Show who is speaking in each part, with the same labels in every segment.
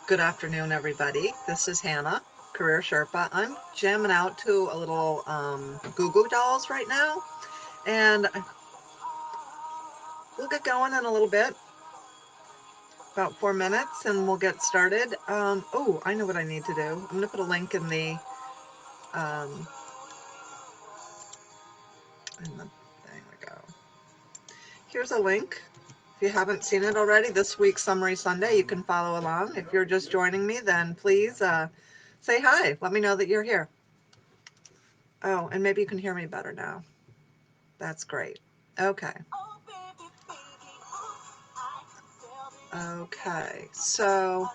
Speaker 1: Good afternoon, everybody. This is Hannah, Career Sherpa. I'm jamming out to a little Goo Goo Dolls right now, and we'll get going in a little bit, about 4 minutes, and we'll get started. Oh, I know what I need to do. I'm going to put a link um, there we go. Here's a link. If you haven't seen it already, this week's Summary Sunday, you can follow along. If you're just joining me, then please say hi. Let me know that you're here. Oh, and maybe you can hear me better now. That's great. Okay. Okay, so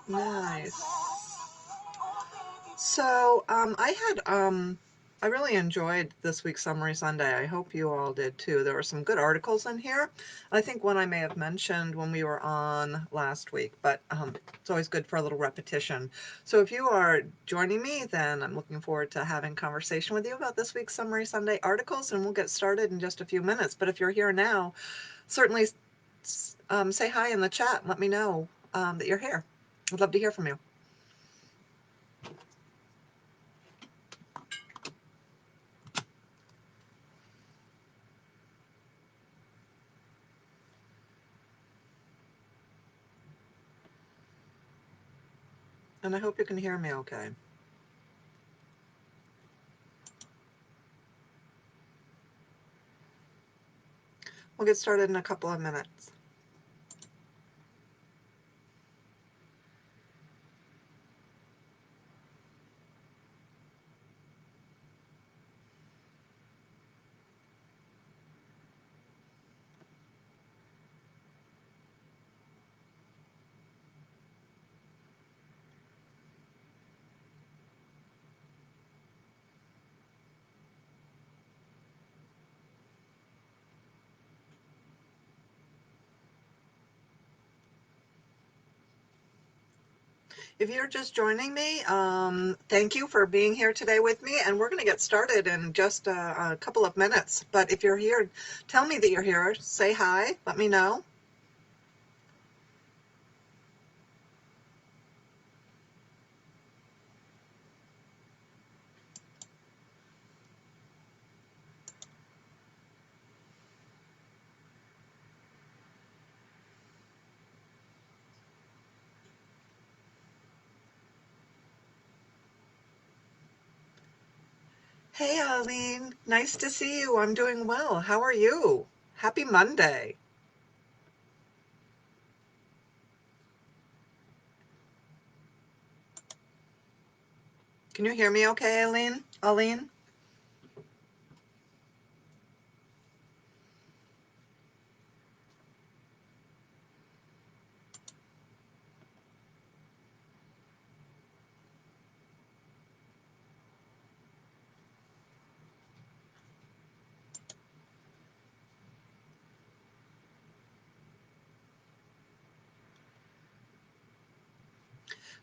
Speaker 1: nice. So I really enjoyed this week's Summary Sunday. I hope you all did too. There were some good articles in here. I think one I may have mentioned when we were on last week, but it's always good for a little repetition. So if you are joining me, then I'm looking forward to having conversation with you about this week's Summary Sunday articles, and we'll get started in just a few minutes. But if you're here now, certainly say hi in the chat. Let me know that you're here. I'd love to hear from you. And I hope you can hear me okay. We'll get started in a couple of minutes. If you're just joining me, thank you for being here today with me, and we're going to get started in just a couple of minutes. But if you're here, tell me that you're here. Say hi. Let me know. Hey, Eileen. Nice to see you. I'm doing well. How are you? Happy Monday. Can you hear me okay, Eileen? Eileen?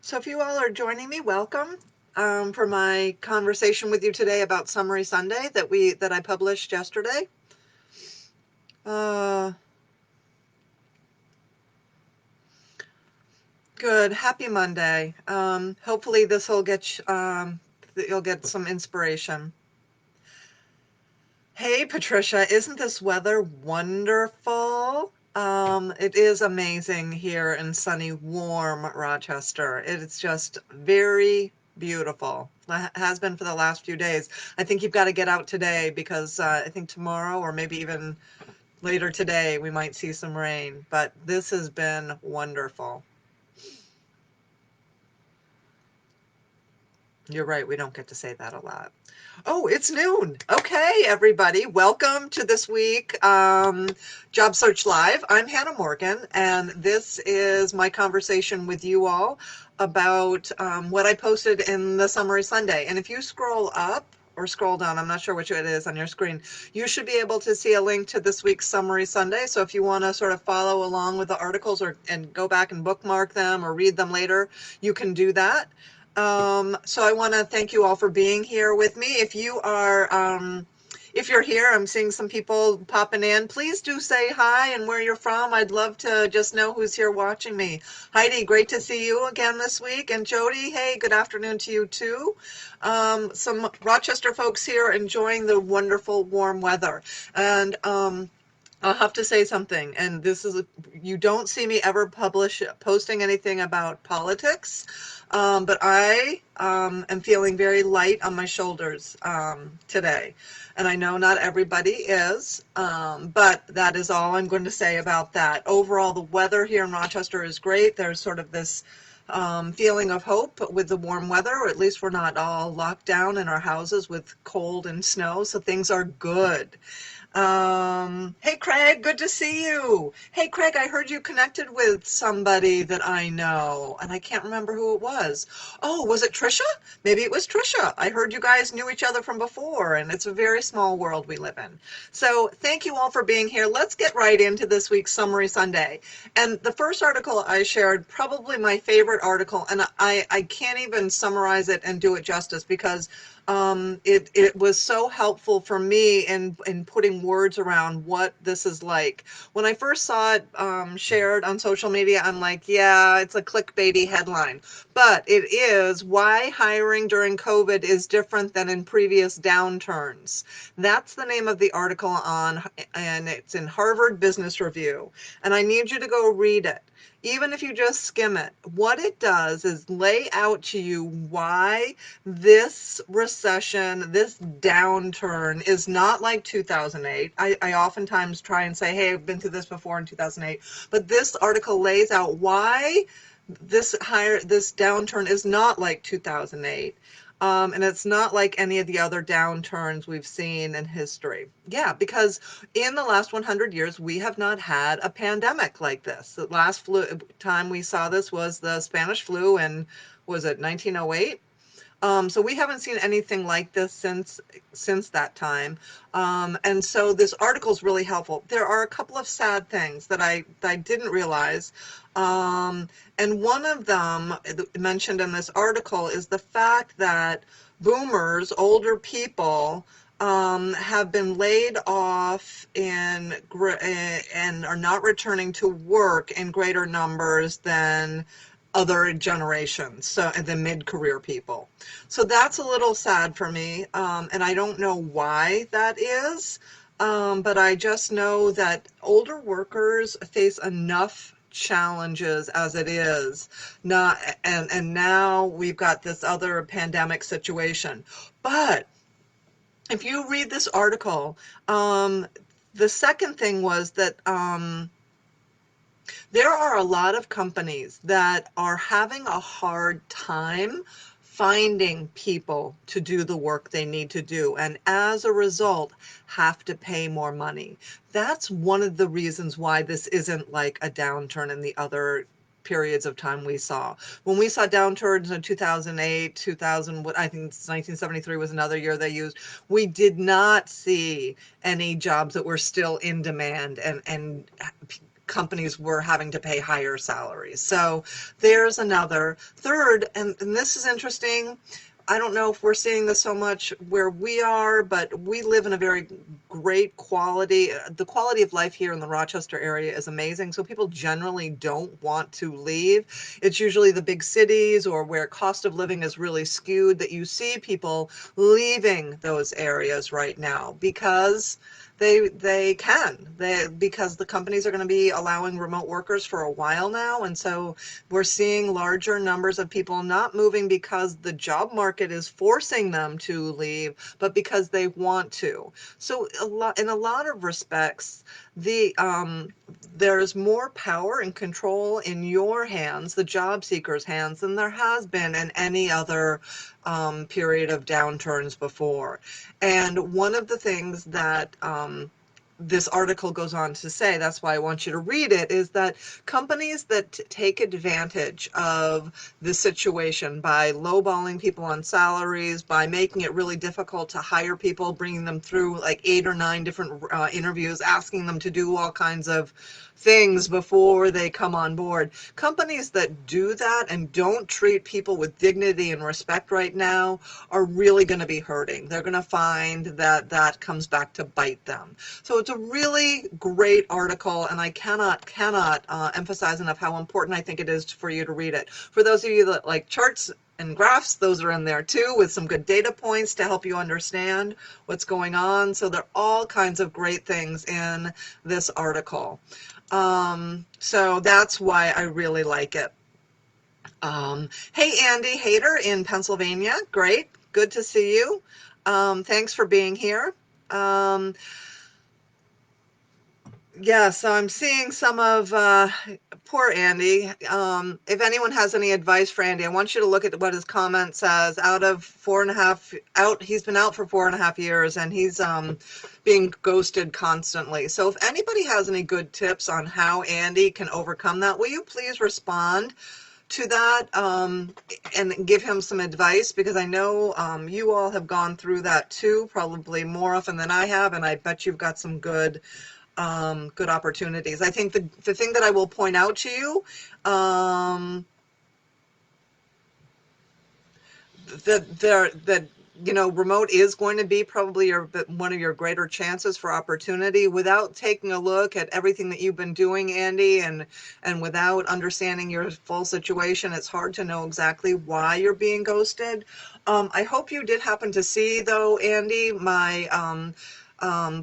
Speaker 1: So if you all are joining me, welcome for my conversation with you today about Summary Sunday that I published yesterday. Uh, Good. Happy Monday. Hopefully this will you'll get some inspiration. Hey, Patricia, isn't this weather wonderful? It is amazing here in sunny, warm Rochester. It's just very beautiful. Has been for the last few days. I think you've got to get out today because I think tomorrow or maybe even later today we might see some rain. But this has been wonderful. You're right, we don't get to say that a lot. Oh, it's noon. Okay, everybody, welcome to this week Job Search Live. I'm Hannah Morgan, and this is my conversation with you all about what I posted in the Summary Sunday. And if you scroll up or scroll down, I'm not sure which it is on your screen, you should be able to see a link to this week's Summary Sunday. So if you want to sort of follow along with the articles and go back and bookmark them or read them later, you can do that. So I want to thank you all for being here with me. If you are If you're here, I'm seeing some people popping in. Please do say hi and where you're from. I'd love to just know who's here watching me. Heidi, great to see you again this week. And Jody, hey, good afternoon to you too. Some Rochester folks here enjoying the wonderful warm weather. And I'll have to say something, and this is, you don't see me ever posting anything about politics, but I am feeling very light on my shoulders today. And I know not everybody is, but that is all I'm going to say about that. Overall, the weather here in Rochester is great. There's sort of this feeling of hope with the warm weather, or at least we're not all locked down in our houses with cold and snow, so things are good. Hey Craig, good to see you. Hey Craig, I heard you connected with somebody that I know, and I can't remember who it was. Oh, was it Trisha? Maybe it was Trisha. I heard you guys knew each other from before, and it's a very small world we live in. So thank you all for being here. Let's get right into this week's Summary Sunday. And the first article I shared, probably my favorite article, and I can't even summarize it and do it justice because it was so helpful for me in putting words around what this is like. When I first saw it shared on social media, I'm like, yeah, it's a clickbaity headline. But it is why hiring during COVID is different than in previous downturns. That's the name of the article and it's in Harvard Business Review. And I need you to go read it. Even if you just skim it, what it does is lay out to you why this recession, this downturn is not like 2008. I oftentimes try and say, hey, I've been through this before in 2008, but this article lays out why this downturn is not like 2008. And it's not like any of the other downturns we've seen in history. Yeah, because in the last 100 years, we have not had a pandemic like this. The last time we saw this was the Spanish flu in, was it 1908? So we haven't seen anything like this since that time. And so this article is really helpful. There are a couple of sad things that I didn't realize. And one of them mentioned in this article is the fact that boomers, older people, have been laid off and are not returning to work in greater numbers than other generations, so the mid-career people. So that's a little sad for me, and I don't know why that is, but I just know that older workers face enough challenges as it is, not, and now we've got this other pandemic situation. But if you read this article, the second thing was that there are a lot of companies that are having a hard time finding people to do the work they need to do, and as a result, have to pay more money. That's one of the reasons why this isn't like a downturn in the other periods of time we saw. When we saw downturns in 2008, 2000, I think 1973 was another year they used, we did not see any jobs that were still in demand and companies were having to pay higher salaries. So there's another. Third, and this is interesting, I don't know if we're seeing this so much where we are, but we live in a very great quality. The quality of life here in the Rochester area is amazing. So people generally don't want to leave. It's usually the big cities or where cost of living is really skewed that you see people leaving those areas right now because they can, because the companies are going to be allowing remote workers for a while now, and so we're seeing larger numbers of people not moving because the job market is forcing them to leave, but because they want to. So in a lot of respects, there's more power and control in your hands, the job seekers' hands, than there has been in any other period of downturns before. And one of the things that this article goes on to say, that's why I want you to read it, is that companies that take advantage of the situation by lowballing people on salaries, by making it really difficult to hire people, bringing them through like 8 or 9 different interviews, asking them to do all kinds of things before they come on board. Companies that do that and don't treat people with dignity and respect right now are really going to be hurting. They're going to find that that comes back to bite them. So it's a really great article, and I cannot emphasize enough how important I think it is for you to read it. For those of you that like charts and graphs, those are in there too, with some good data points to help you understand what's going on. So there are all kinds of great things in this article. So that's why I really like it. Hey, Andy Hayter in Pennsylvania. Great. Good to see you. Thanks for being here. Um, yeah, so I'm seeing some of poor Andy. If anyone has any advice for Andy, I want you to look at what his comment says. Out of 4.5, he's been out for 4.5 years, and he's being ghosted constantly. So if anybody has any good tips on how Andy can overcome that, will you please respond to that and give him some advice, because I know you all have gone through that too, probably more often than I have, and I bet you've got some good opportunities. I think the thing that I will point out to you, that remote is going to be probably one of your greater chances for opportunity. Without taking a look at everything that you've been doing, Andy, and without understanding your full situation, it's hard to know exactly why you're being ghosted. I hope you did happen to see, though, Andy, my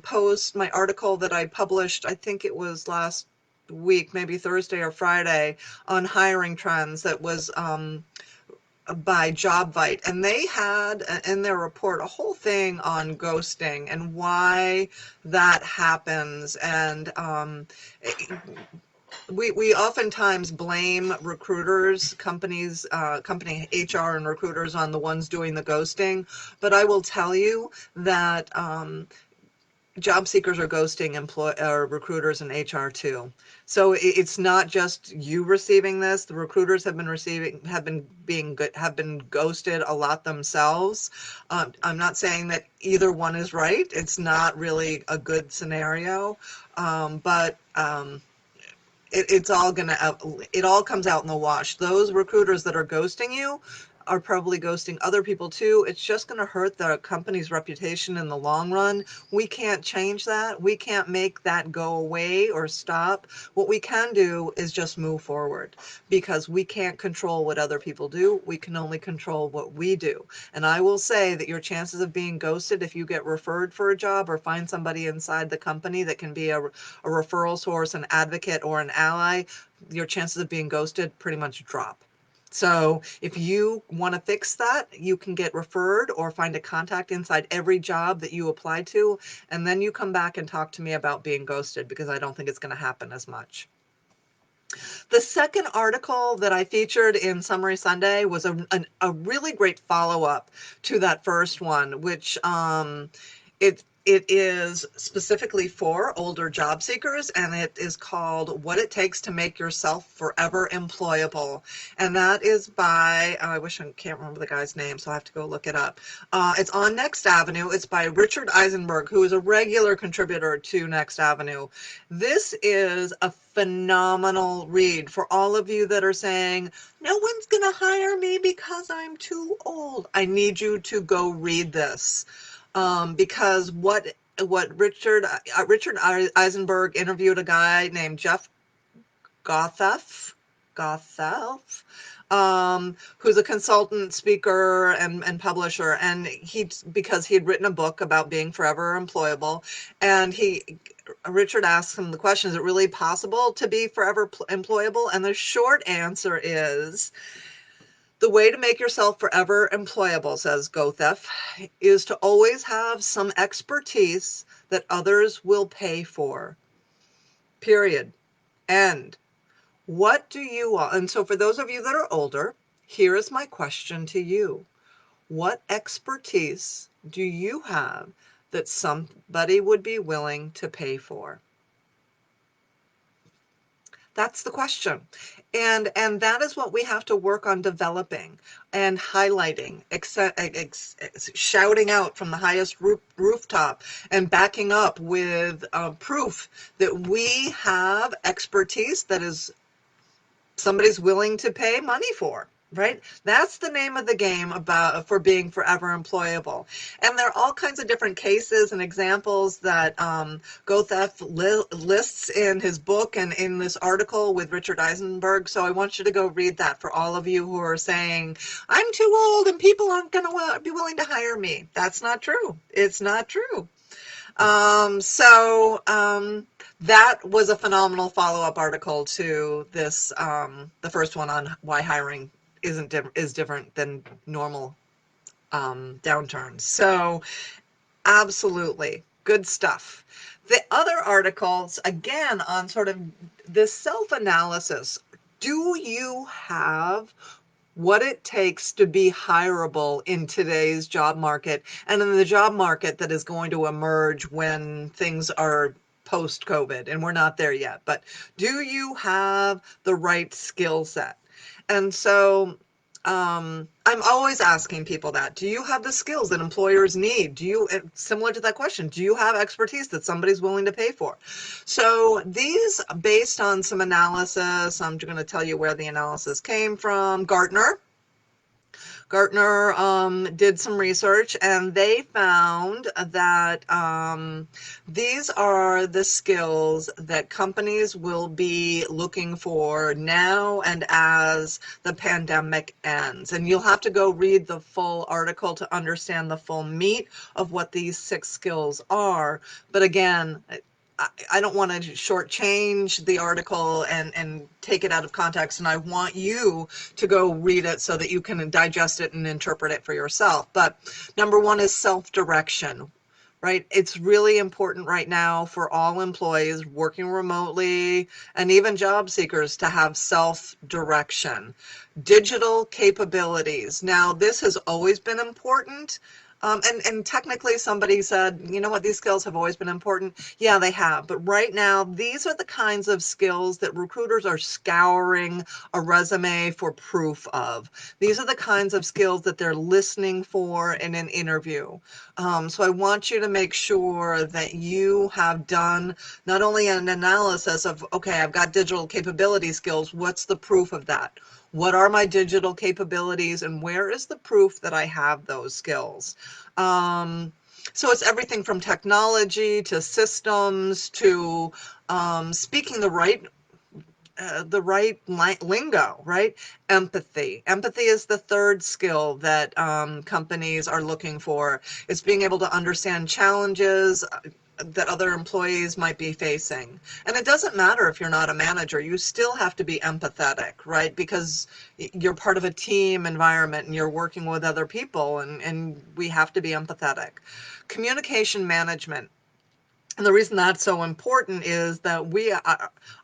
Speaker 1: post, my article that I published, I think it was last week, maybe Thursday or Friday, on hiring trends, that was by JobVite, and they had in their report a whole thing on ghosting and why that happens. And we oftentimes blame recruiters, company HR and recruiters, on the ones doing the ghosting, but I will tell you that job seekers are ghosting recruiters and HR too. So it's not just you receiving this. The recruiters have been ghosted a lot themselves. I'm not saying that either one is right. It's not really a good scenario, but it all comes out in the wash. Those recruiters that are ghosting you are probably ghosting other people too. It's just going to hurt the company's reputation in the long run. We can't change that. We can't make that go away or stop. What we can do is just move forward, because we can't control what other people do. We can only control what we do. And I will say that your chances of being ghosted, if you get referred for a job or find somebody inside the company that can be a referral source, an advocate, or an ally, your chances of being ghosted pretty much drop. So if you want to fix that, you can get referred or find a contact inside every job that you apply to, and then you come back and talk to me about being ghosted, because I don't think it's going to happen as much. The second article that I featured in Summary Sunday was a really great follow-up to that first one, which it is specifically for older job seekers, and it is called What It Takes to Make Yourself Forever Employable. And that is by, I wish I can't remember the guy's name, so I have to go look it up. It's on Next Avenue. It's by Richard Eisenberg, who is a regular contributor to Next Avenue. This is a phenomenal read for all of you that are saying, no one's going to hire me because I'm too old. I need you to go read this. Because what Richard Eisenberg interviewed a guy named Jeff Gothef, who's a consultant, speaker, and publisher, and because he had written a book about being forever employable, and Richard asked him the question, is it really possible to be forever employable? And the short answer is, the way to make yourself forever employable, says Gothef, is to always have some expertise that others will pay for. Period. End. What do you all, and so for those of you that are older, here is my question to you. What expertise do you have that somebody would be willing to pay for? That's the question. And that is what we have to work on developing and highlighting, shouting out from the highest rooftop and backing up with proof that we have expertise that is somebody's willing to pay money for, right? That's the name of the game about for being forever employable. And there are all kinds of different cases and examples that Gothef lists in his book and in this article with Richard Eisenberg. So I want you to go read that for all of you who are saying, I'm too old and people aren't going to be willing to hire me. That's not true. It's not true. That was a phenomenal follow-up article to this, the first one on why hiring is different than normal downturns. So absolutely good stuff. The other articles, again, on sort of this self-analysis. Do you have what it takes to be hireable in today's job market and in the job market that is going to emerge when things are post-COVID, and we're not there yet, but do you have the right skill set? And so I'm always asking people that. Do you have the skills that employers need? Do you, similar to that question, do you have expertise that somebody's willing to pay for? So these, based on some analysis, I'm going to tell you where the analysis came from. Gartner did some research, and they found that these are the skills that companies will be looking for now and as the pandemic ends. And you'll have to go read the full article to understand the full meat of what these 6 skills are. But again, I don't want to shortchange the article and take it out of context, and I want you to go read it so that you can digest it and interpret it for yourself. But number 1 is self-direction, right? It's really important right now for all employees working remotely and even job seekers to have self-direction. Digital capabilities. Now, this has always been important. And technically somebody said, you know what, these skills have always been important. Yeah, they have. But right now, these are the kinds of skills that recruiters are scouring a resume for proof of. These are the kinds of skills that they're listening for in an interview. So I want you to make sure that you have done not only an analysis of, okay, I've got digital capability skills. What's the proof of that? What are my digital capabilities, and where is the proof that I have those skills? So it's everything from technology to systems to speaking the right lingo, right? Empathy. Empathy is the third skill that companies are looking for. It's being able to understand challenges that other employees might be facing. And it doesn't matter if you're not a manager, you still have to be empathetic, right? Because you're part of a team environment and you're working with other people, and we have to be empathetic. Communication management. And the reason that's so important is that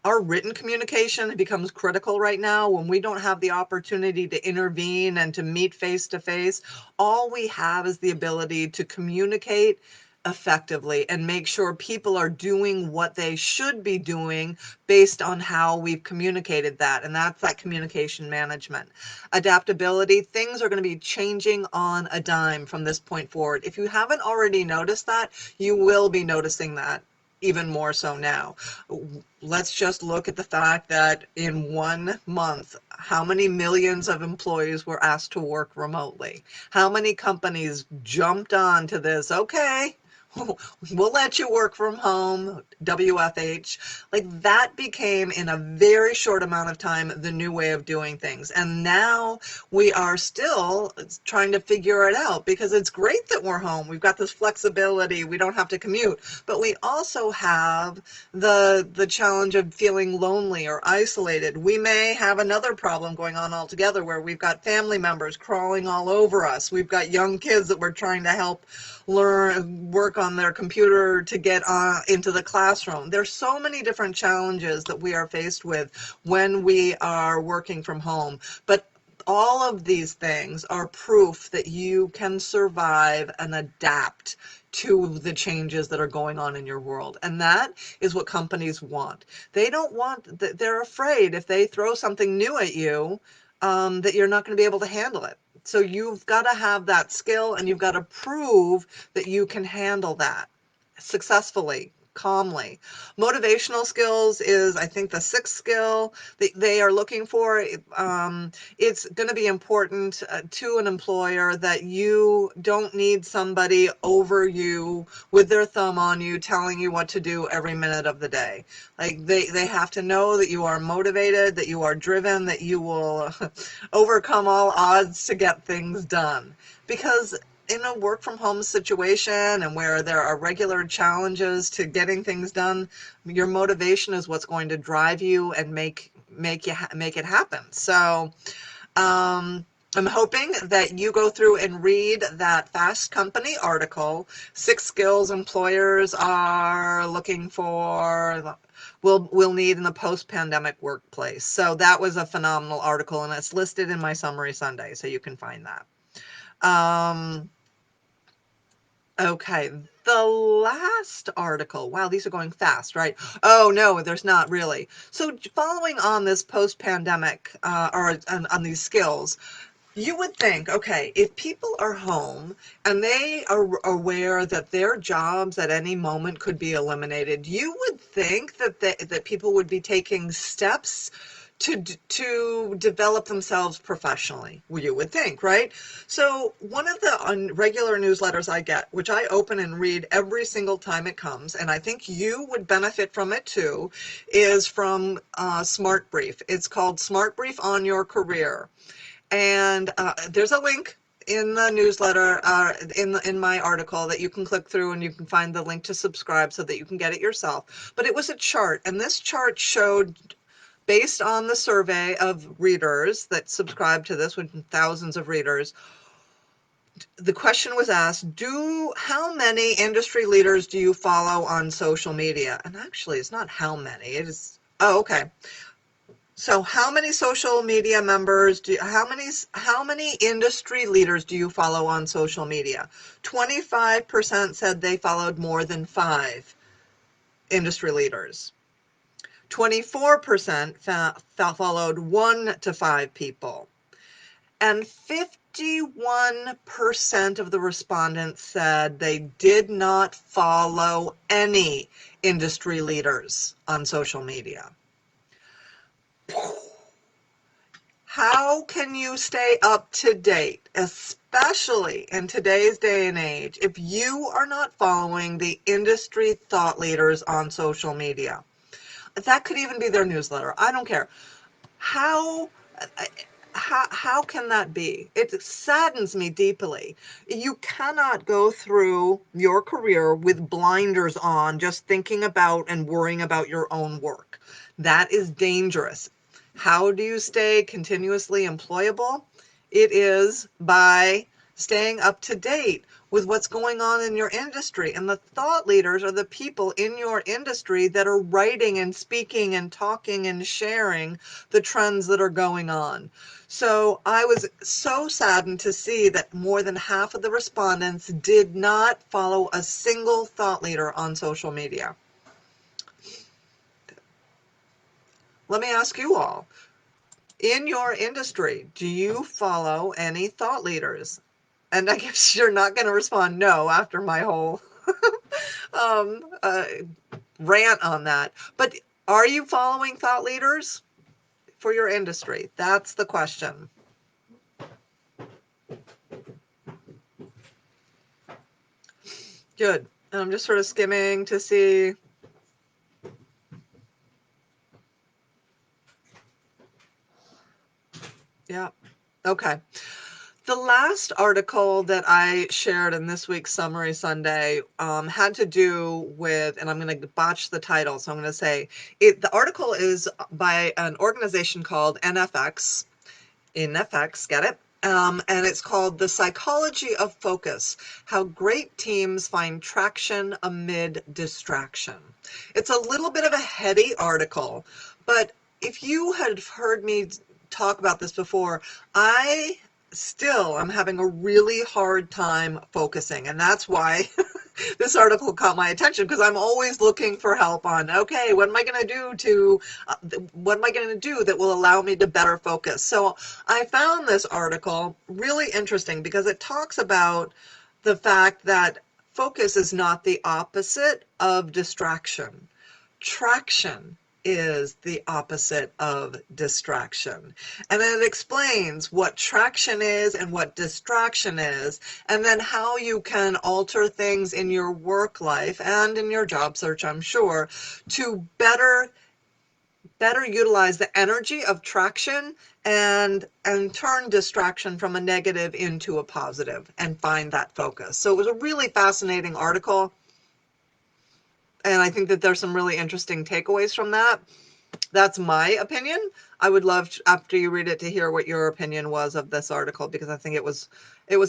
Speaker 1: our written communication becomes critical right now when we don't have the opportunity to intervene and to meet face to face. All we have is the ability to communicate effectively and make sure people are doing what they should be doing based on how we've communicated that. And that's that communication management. Adaptability, things are going to be changing on a dime from this point forward. If you haven't already noticed that, you will be noticing that even more so now. Let's just look at the fact that in 1 month, how many millions of employees were asked to work remotely? How many companies jumped on to this? Okay, we'll let you work from home, WFH. Like, that became, in a very short amount of time, the new way of doing things. And now we are still trying to figure it out, because it's great that we're home. We've got this flexibility. We don't have to commute. But we also have the challenge of feeling lonely or isolated. We may have another problem going on altogether where we've got family members crawling all over us. We've got young kids that we're trying to help work on their computer to get into the classroom. There's so many different challenges that we are faced with when we are working from home. But All of these things are proof that you can survive and adapt to the changes that are going on in your world. And that is what companies want. They don't want, they're afraid if they throw something new at you, that you're not going to be able to handle it. So you've got to have that skill, and you've got to prove that you can handle that successfully, calmly. Motivational skills is, I think, the sixth skill that they are looking for. It's going to be important to an employer that you don't need somebody over you with their thumb on you telling you what to do every minute of the day. Like they have to know that you are motivated, that you are driven, that you will overcome all odds to get things done. Because in a work from home situation, and where there are regular challenges to getting things done, your motivation is what's going to drive you and make it happen. So I'm hoping that you go through and read that Fast Company article, 6 skills employers are looking for, will need in the post-pandemic workplace. So that was a phenomenal article, and it's listed in my summary Sunday, so you can find that. Okay, the last article. Wow, these are going fast, right? Oh, no, there's not really. So following on this post-pandemic, or on these skills, you would think, okay, if people are home and they are aware that their jobs at any moment could be eliminated, you would think that people would be taking steps to develop themselves professionally. You would think, right? So one of the regular newsletters I get, which I open and read every single time it comes, and I think you would benefit from it too, is from Smart Brief. It's called Smart Brief on Your Career. And there's a link in the newsletter, in my article, that you can click through, and you can find the link to subscribe so that you can get it yourself. But it was a chart, and this chart showed, based on the survey of readers that subscribed to this, with thousands of readers, the question was asked, how many industry leaders do you follow on social media? And actually, it's not how many, it is, oh, okay. So how many social media members how many industry leaders do you follow on social media? 25% said they followed more than 5 industry leaders. 24% followed 1 to 5 people. And 51% of the respondents said they did not follow any industry leaders on social media. How can you stay up to date, especially in today's day and age, if you are not following the industry thought leaders on social media? That could even be their newsletter. I don't care. How can that be? It saddens me deeply. You cannot go through your career with blinders on, just thinking about and worrying about your own work. That is dangerous. How do you stay continuously employable? It is by staying up to date with what's going on in your industry. And the thought leaders are the people in your industry that are writing and speaking and talking and sharing the trends that are going on. So I was so saddened to see that more than half of the respondents did not follow a single thought leader on social media. Let me ask you all, in your industry, do you follow any thought leaders? And I guess you're not going to respond no after my whole rant on that. But are you following thought leaders for your industry? That's the question. Good. And I'm just sort of skimming to see. Yeah. Okay. The last article that I shared in this week's Summary Sunday had to do with, and I'm going to botch the title, so I'm going to say, the article is by an organization called NFX, get it? And it's called The Psychology of Focus, How Great Teams Find Traction Amid Distraction. It's a little bit of a heady article, but if you had heard me talk about this before. I still am having a really hard time focusing, and that's why this article caught my attention, because I'm always looking for help on, okay, what am I going to do what am I going to do that will allow me to better focus? So I found this article really interesting because it talks about the fact that focus is not the opposite of distraction. Traction is the opposite of distraction. And then it explains what traction is and what distraction is, and then how you can alter things in your work life and in your job search, I'm sure, to better utilize the energy of traction and turn distraction from a negative into a positive and find that focus. So it was a really fascinating article. And I think that there's some really interesting takeaways from that. That's my opinion. I would love, after you read it, to hear what your opinion was of this article, because I think it was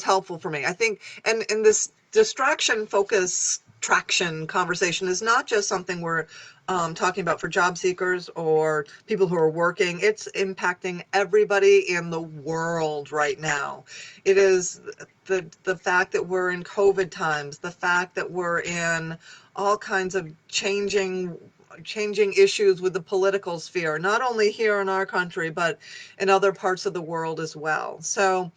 Speaker 1: helpful for me. I think, and this distraction focus traction conversation is not just something we're talking about for job seekers or people who are working. It's impacting everybody in the world right now. It is the fact that we're in COVID times, the fact that we're in all kinds of changing issues with the political sphere, not only here in our country, but in other parts of the world as well. So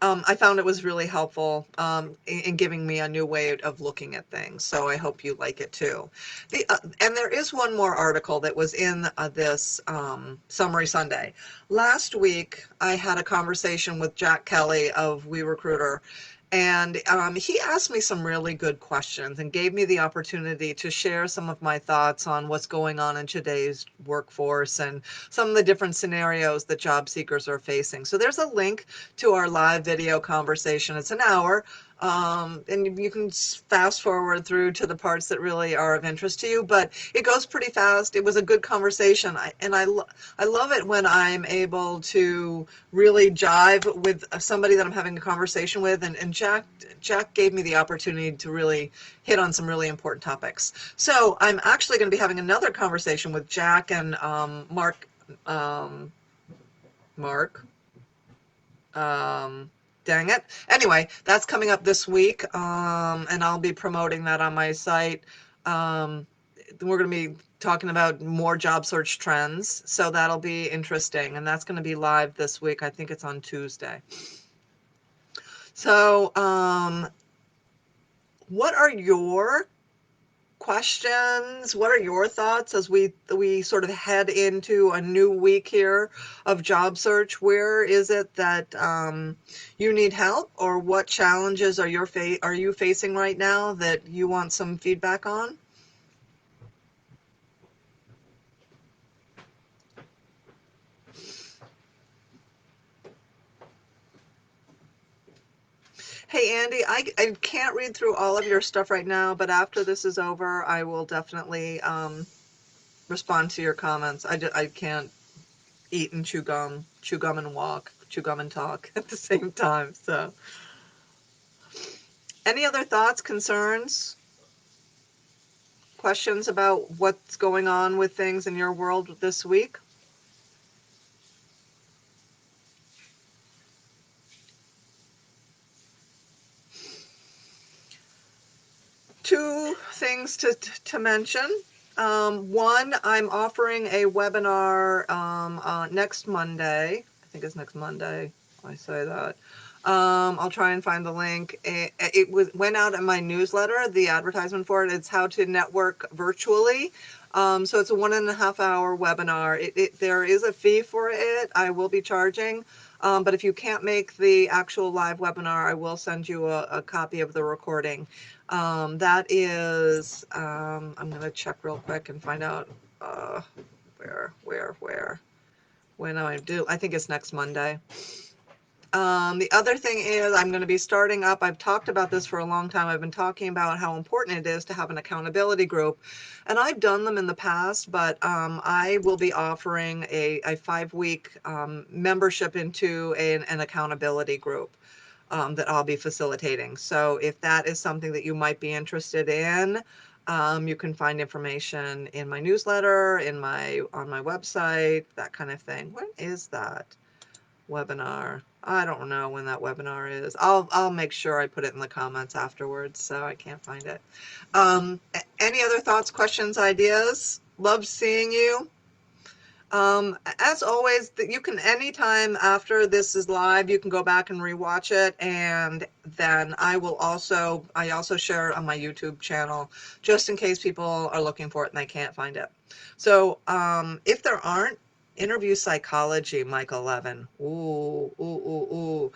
Speaker 1: I found it was really helpful in giving me a new way of looking at things. So I hope you like it too. And there is one more article that was in this Summary Sunday. Last week, I had a conversation with Jack Kelly of WeRecruiter, and he asked me some really good questions and gave me the opportunity to share some of my thoughts on what's going on in today's workforce and some of the different scenarios that job seekers are facing. So there's a link to our live video conversation. It's an hour. And you can fast forward through to the parts that really are of interest to you, but it goes pretty fast. It was a good conversation. I love it when I'm able to really jive with somebody that I'm having a conversation with, and Jack gave me the opportunity to really hit on some really important topics. So I'm actually going to be having another conversation with Jack and Mark. Dang it. Anyway, that's coming up this week, and I'll be promoting that on my site. We're going to be talking about more job search trends, so that'll be interesting, and that's going to be live this week. I think it's on Tuesday. So, what are your questions? What are your thoughts as we sort of head into a new week here of job search? Where is it that you need help, or what challenges are you facing right now that you want some feedback on? Hey, Andy, I can't read through all of your stuff right now, but after this is over, I will definitely respond to your comments. I can't eat and chew gum and walk, chew gum and talk at the same time. So, any other thoughts, concerns, questions about what's going on with things in your world this week? Two things to mention. One, I'm offering a webinar next Monday. I think it's next Monday. I say that. I'll try and find the link. Went out in my newsletter, the advertisement for it. It's how to network virtually. So it's a 1.5 hour webinar. There is a fee for it. I will be charging. But if you can't make the actual live webinar, I will send you a copy of the recording. That is, I'm going to check real quick and find out where, when I do. I think it's next Monday. The other thing is I'm going to be starting up. I've talked about this for a long time. I've been talking about how important it is to have an accountability group. And I've done them in the past, but I will be offering a 5-week membership into an accountability group that I'll be facilitating. So if that is something that you might be interested in, You can find information in my newsletter, on my website, that kind of thing. When is that webinar? I don't know when that webinar is. I'll make sure I put it in the comments afterwards, so I can't find it. Any other thoughts, questions, ideas? Love seeing you. As always, you can anytime after this is live, you can go back and rewatch it, and then I also share it on my YouTube channel, just in case people are looking for it and they can't find it. So, if there aren't, interview psychology, Michael Levin. Ooh, ooh, ooh, ooh.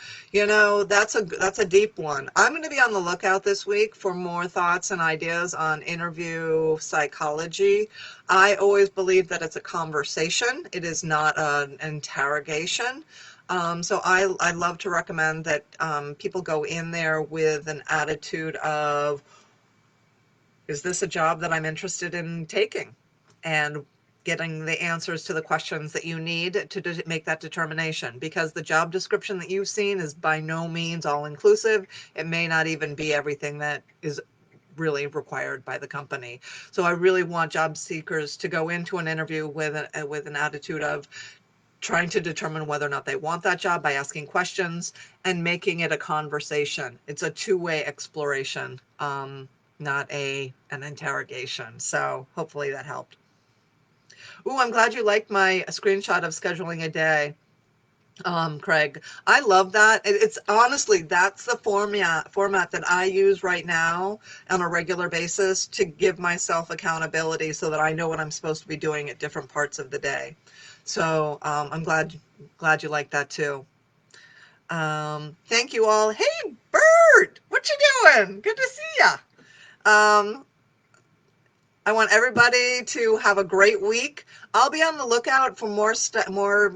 Speaker 1: That's a deep one. I'm going to be on the lookout this week for more thoughts and ideas on interview psychology. I always believe that it's a conversation. It is not an interrogation. So I love to recommend that people go in there with an attitude of, is this a job that I'm interested in taking? And getting the answers to the questions that you need to make that determination, because the job description that you've seen is by no means all inclusive. It may not even be everything that is really required by the company. So I really want job seekers to go into an interview with an attitude of trying to determine whether or not they want that job by asking questions and making it a conversation. It's a two-way exploration, not an interrogation. So hopefully that helped. Ooh, I'm glad you liked my screenshot of scheduling a day. Craig, I love that. It's honestly, that's the format that I use right now on a regular basis to give myself accountability so that I know what I'm supposed to be doing at different parts of the day. So I'm glad you like that too. Thank you all. Hey, Bert, what you doing? Good to see ya. Um, I want everybody to have a great week. I'll be on the lookout for more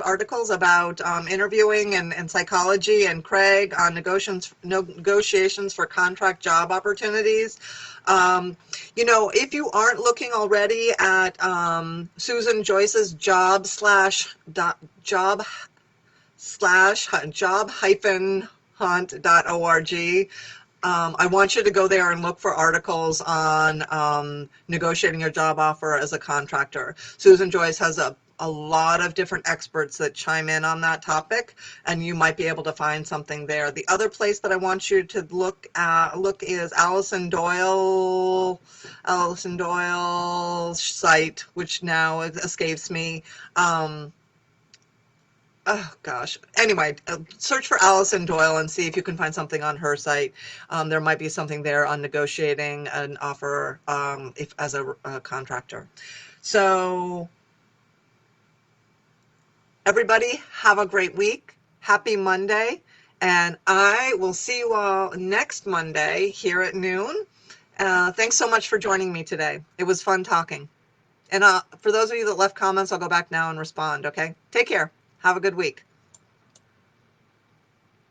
Speaker 1: articles about interviewing and psychology, and Craig on negotiations for contract job opportunities. If you aren't looking already at Susan Joyce's job hyphen hunt.org. I want you to go there and look for articles on negotiating your job offer as a contractor. Susan Joyce has a lot of different experts that chime in on that topic, and you might be able to find something there. The other place that I want you to look is Allison Doyle's site, which now escapes me. Oh gosh. Anyway, search for Allison Doyle and see if you can find something on her site. There might be something there on negotiating an offer if as a contractor. So everybody have a great week. Happy Monday. And I will see you all next Monday here at noon. Thanks so much for joining me today. It was fun talking. And for those of you that left comments, I'll go back now and respond, okay? Take care. Have a good week.